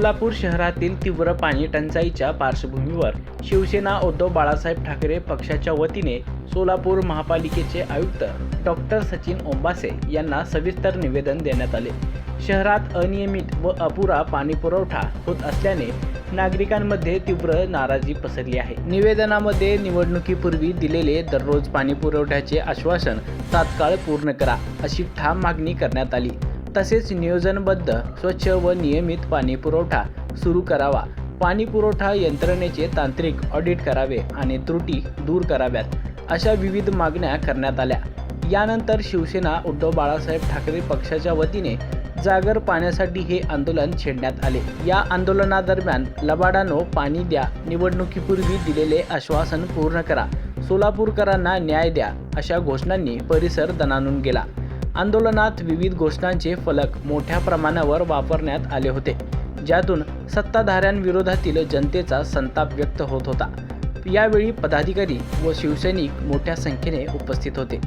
सोलापूर शहरातील तीव्र पाणी टंचाईच्या पार्श्वभूमीवर शिवसेना उद्धव बाळासाहेब ठाकरे पक्षाच्या वतीने सोलापूर महापालिकेचे आयुक्त डॉक्टर सचिन ओंबासे यांना सविस्तर निवेदन देण्यात आले। शहरात अनियमित व अपुरा पाणी पुरवठा होत असल्याने नागरिकांमध्ये तीव्र नाराजी पसरली आहे। निवेदनामध्ये निवडणुकीपूर्वी दिलेले दररोज पाणी पुरवठ्याचे आश्वासन तात्काळ पूर्ण करा अशी ठाम मागणी करण्यात आली। तसेच नियोजनबद्ध स्वच्छ व नियमित पाणी पुरवठा सुरू करावा, पाणी पुरवठा यंत्रणेचे तांत्रिक ऑडिट करावे आणि त्रुटी दूर कराव्यात अशा विविध मागण्या करण्यात आल्या। यानंतर शिवसेना उद्धव बाळासाहेब ठाकरे पक्षाच्या वतीने जागर पाण्यासाठी हे आंदोलन छेडण्यात आले। या आंदोलनादरम्यान लबाडानो पाणी द्या, निवडणुकीपूर्वी दिलेले आश्वासन पूर्ण करा, सोलापूरकरांना न्याय द्या अशा घोषणांनी परिसर दणाणून गेला। आंदोलनात विविध घोषणांचे फलक मोठ्या प्रमाणावर वापरण्यात आले होते, ज्यातून सत्ताधाऱ्यांविरोधातील जनतेचा संताप व्यक्त होत होता। यावेळी पदाधिकारी व शिवसैनिक मोठ्या संख्येने उपस्थित होते।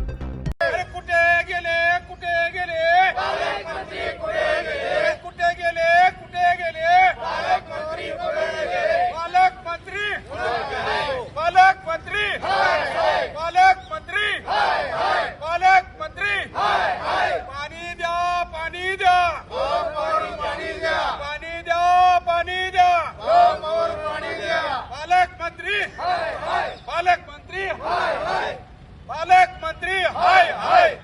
पालक मंत्री हाय हाय